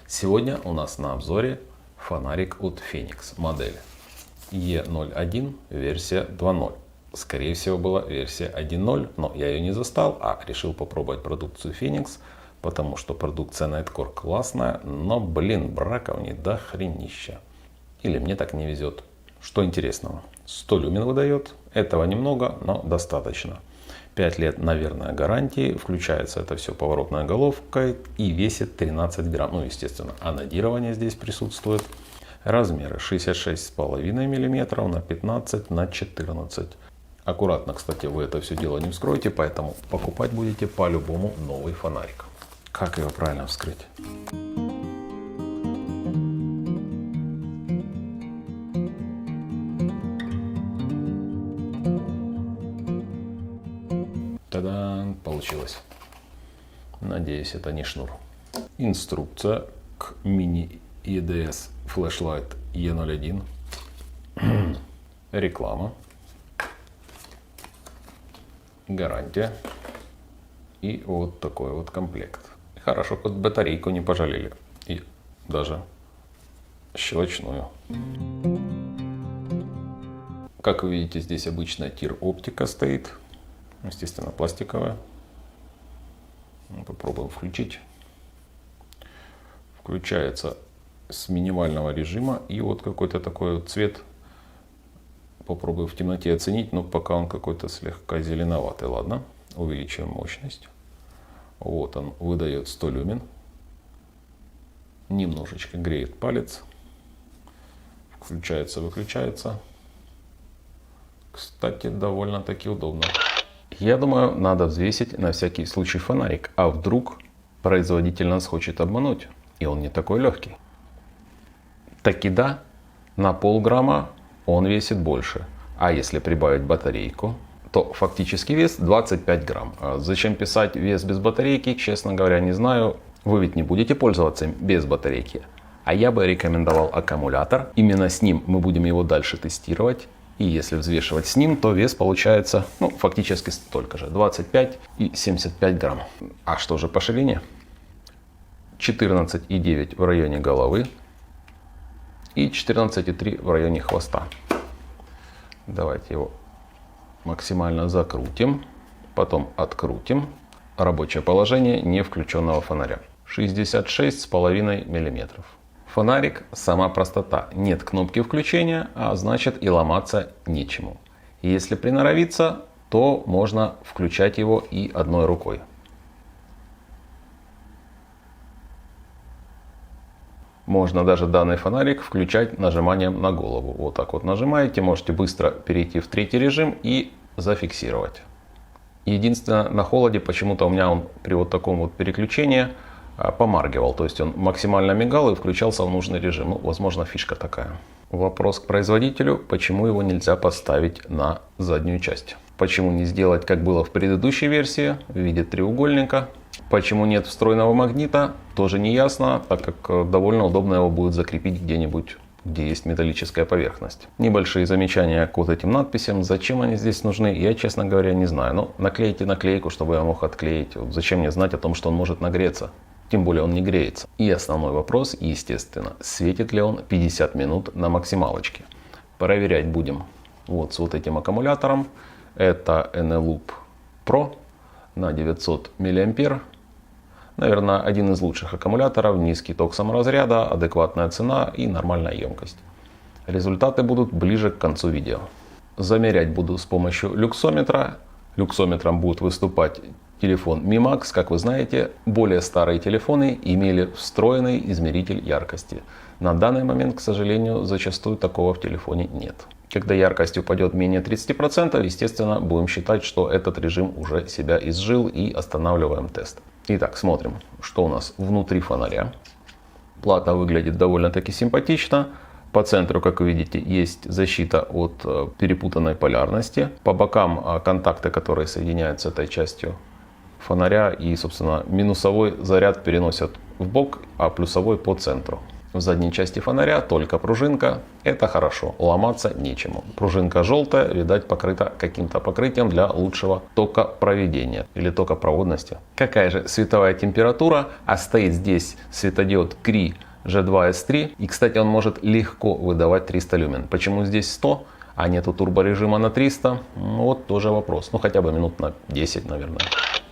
Сегодня у нас на обзоре фонарик от Fenix, модель E01, версия 2.0. Скорее всего была версия 1.0, но я ее не застал, а решил попробовать продукцию Fenix, потому что продукция Nightcore классная, но, блин, браков не до хренища. Или мне так не везет. Что интересного? 100 люмен выдает, этого немного, но достаточно. 5 лет, наверное, гарантии, включается это все поворотной головкой и весит 13 грамм. Ну, естественно, анодирование здесь присутствует. Размеры 66,5 мм на 15 на 14. Аккуратно, кстати, вы это все дело не вскроете, поэтому покупать будете по-любому новый фонарик. Как его правильно вскрыть? Та-дам! Получилось. Надеюсь, это не шнур. Инструкция к мини EDS Flashlight E01. Реклама. Гарантия. И вот такой вот комплект. Хорошо, хоть батарейку не пожалели. И даже щелочную. Как вы видите, здесь обычная тир-оптика стоит. Естественно, пластиковая. Попробуем включить. Включается с минимального режима. И вот какой-то такой вот цвет. Попробую в темноте оценить, но пока он какой-то слегка зеленоватый. Ладно, увеличиваем мощность. Вот он выдает 100 люмен. Немножечко греет палец. Включается, выключается. Кстати, довольно-таки удобно. Я думаю, надо взвесить на всякий случай фонарик. А вдруг производитель нас хочет обмануть, и он не такой легкий. Таки да, на полграмма он весит больше. А если прибавить батарейку, то фактически вес 25 грамм. А зачем писать вес без батарейки, честно говоря, не знаю. Вы ведь не будете пользоваться им без батарейки. А я бы рекомендовал аккумулятор. Именно с ним мы будем его дальше тестировать. И если взвешивать с ним, то вес получается фактически столько же. 25 и 75 грамм. А что же по ширине? 14,9 в районе головы. И 14,3 в районе хвоста. Давайте его максимально закрутим. Потом открутим. Рабочее положение не включенного фонаря. 66,5 мм. Фонарик – сама простота. Нет кнопки включения, а значит и ломаться нечему. Если приноровиться, то можно включать его и одной рукой. Можно даже данный фонарик включать нажиманием на голову. Вот так вот нажимаете, можете быстро перейти в третий режим и зафиксировать. Единственное, на холоде почему-то у меня он при вот таком вот переключении помаргивал. То есть он максимально мигал и включался в нужный режим. Возможно, фишка такая. Вопрос к производителю, почему его нельзя поставить на заднюю часть. Почему не сделать, как было в предыдущей версии, в виде треугольника. Почему нет встроенного магнита, тоже не ясно, так как довольно удобно его будет закрепить где-нибудь, где есть металлическая поверхность. Небольшие замечания к вот этим надписям. Зачем они здесь нужны, я, честно говоря, не знаю. Но наклейте наклейку, чтобы я мог отклеить. Зачем мне знать о том, что он может нагреться? Тем более он не греется. И основной вопрос, естественно, светит ли он 50 минут на максималочке. Проверять будем вот с вот этим аккумулятором. Это Eneloop Pro на 900 мА. Наверное, один из лучших аккумуляторов. Низкий ток саморазряда, адекватная цена и нормальная емкость. Результаты будут ближе к концу видео. Замерять буду с помощью люксометра. Люксометром будет выступать телефон Mi Max. Как вы знаете, более старые телефоны имели встроенный измеритель яркости. На данный момент, к сожалению, зачастую такого в телефоне нет. Когда яркость упадет менее 30%, естественно, будем считать, что этот режим уже себя изжил, и останавливаем тест. Итак, смотрим, что у нас внутри фонаря. Плата выглядит довольно-таки симпатично. По центру, как вы видите, есть защита от перепутанной полярности. По бокам контакты, которые соединяют с этой частью фонаря. И, собственно, минусовой заряд переносят в бок, а плюсовой по центру. В задней части фонаря только пружинка. Это хорошо, ломаться нечему. Пружинка желтая, видать, покрыта каким-то покрытием для лучшего токопроведения или токопроводности. Какая же световая температура? А стоит здесь светодиод Cree G2S3. И, кстати, он может легко выдавать 300 люмен. Почему здесь 100? А нету турборежима на 300? Вот тоже вопрос. Ну, хотя бы минут на 10, наверное.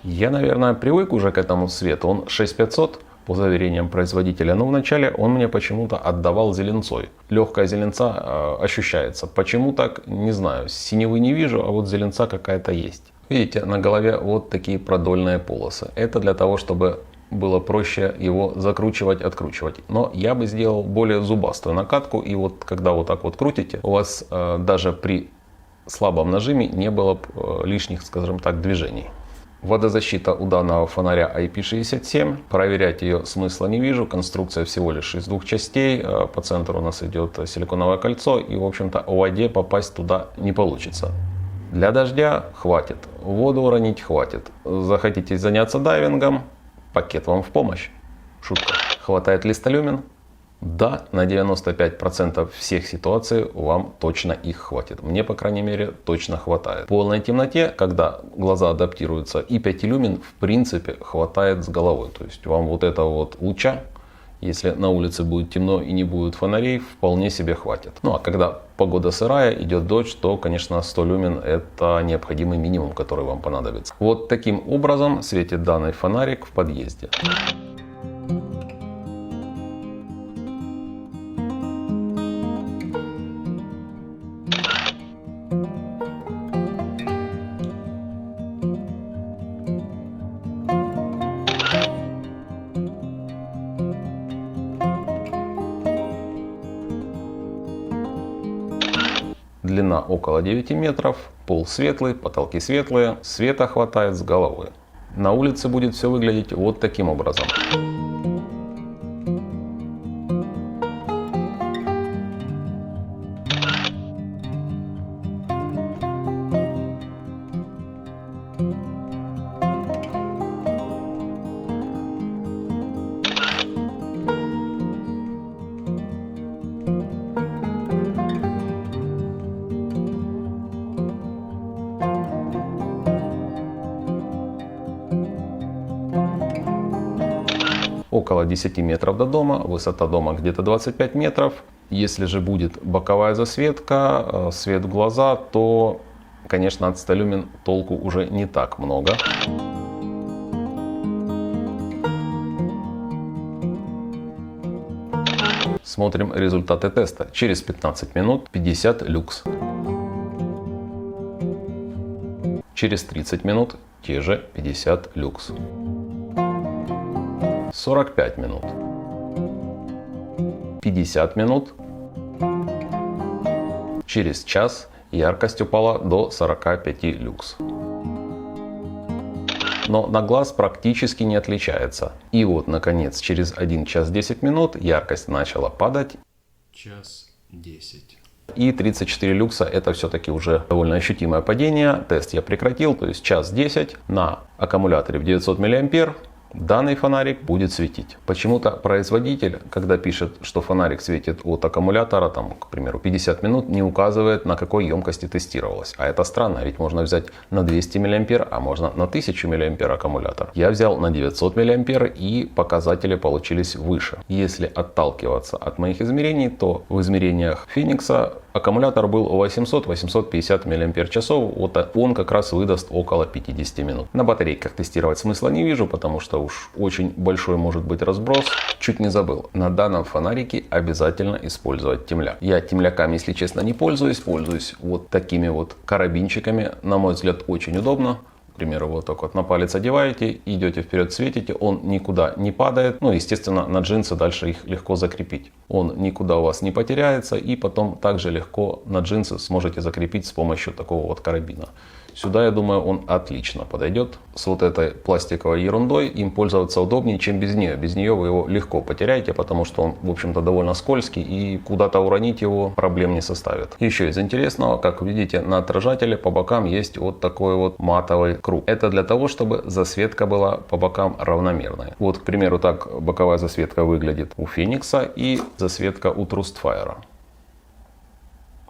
Я, наверное, привык уже к этому свету. Он 6500 по заверениям производителя. Но вначале он мне почему-то отдавал зеленцой. Легкая зеленца ощущается. Почему так? Не знаю. Синевы не вижу, а вот зеленца какая-то есть. Видите, на голове вот такие продольные полосы. Это для того, чтобы было проще его закручивать, откручивать. Но я бы сделал более зубастую накатку. И вот когда вот так вот крутите, у вас даже при слабом нажиме не было лишних, скажем так, движений. Водозащита у данного фонаря IP67. Проверять ее смысла не вижу. Конструкция всего лишь из двух частей. По центру у нас идет силиконовое кольцо. И, в общем-то, в воде попасть туда не получится. Для дождя хватит. Воду уронить хватит. Захотите заняться дайвингом? Пакет вам в помощь. Шутка. Хватает ли 100 люмен? Да, на 95% всех ситуаций вам точно их хватит. Мне, по крайней мере, точно хватает. В полной темноте, когда глаза адаптируются, и 5 люмен в принципе хватает с головой. То есть вам вот этого вот луча, если на улице будет темно и не будет фонарей, вполне себе хватит. Ну а когда погода сырая, идет дождь, то, конечно, 100 люмен это необходимый минимум, который вам понадобится. Вот таким образом светит данный фонарик в подъезде. Длина около 9 метров, пол светлый, потолки светлые, света хватает с головы. На улице будет все выглядеть вот таким образом. Около 10 метров до дома, высота дома где-то 25 метров. Если же будет боковая засветка, свет в глаза, то, конечно, от 100 люмен толку уже не так много. Смотрим результаты теста. Через 15 минут 50 люкс. Через 30 минут те же 50 люкс. 45 минут, 50 минут, через час яркость упала до 45 люкс. Но на глаз практически не отличается. И вот, наконец, через 1 час 10 минут яркость начала падать. Час 10. И 34 люкса это все-таки уже довольно ощутимое падение. Тест я прекратил, то есть час 10 на аккумуляторе в 900 мА. Данный фонарик будет светить. Почему-то производитель, когда пишет, что фонарик светит от аккумулятора, там, к примеру, 50 минут, не указывает, на какой емкости тестировалось. А это странно, ведь можно взять на 200 мА, а можно на 1000 мА аккумулятор. Я взял на 900 мА и показатели получились выше. Если отталкиваться от моих измерений, то в измерениях Феникса аккумулятор был 800-850 мАч, вот он как раз выдаст около 50 минут. На батарейках тестировать смысла не вижу, потому что уж очень большой может быть разброс. Чуть не забыл, на данном фонарике обязательно использовать темляк. Я темляками, если честно, не пользуюсь вот такими вот карабинчиками. На мой взгляд, очень удобно. К примеру, вот так вот на палец одеваете, идете вперед, светите, он никуда не падает. Ну, естественно, на джинсы дальше их легко закрепить. Он никуда у вас не потеряется, и потом также легко на джинсы сможете закрепить с помощью такого вот карабина. Сюда, я думаю, он отлично подойдет. С вот этой пластиковой ерундой им пользоваться удобнее, чем без нее. Без нее вы его легко потеряете, потому что он, в общем-то, довольно скользкий, и куда-то уронить его проблем не составит. Еще из интересного, как видите, на отражателе по бокам есть вот такой вот матовый круг. Это для того, чтобы засветка была по бокам равномерной. Вот, к примеру, так боковая засветка выглядит у Феникса и засветка у Trustfire.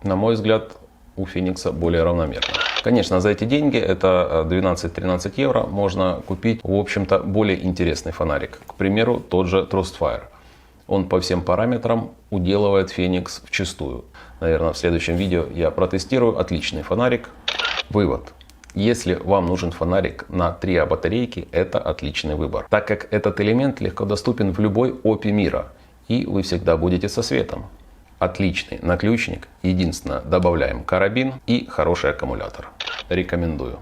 На мой взгляд, у Феникса более равномерно. Конечно, за эти деньги, это 12-13 евро, можно купить, в общем-то, более интересный фонарик. К примеру, тот же Trustfire. Он по всем параметрам уделывает Феникс вчистую. Наверное, в следующем видео я протестирую. Отличный фонарик. Вывод. Если вам нужен фонарик на 3 батарейки, это отличный выбор, так как этот элемент легко доступен в любой OPI мира, и вы всегда будете со светом. Отличный наключник. Единственное, добавляем карабин и хороший аккумулятор. Рекомендую.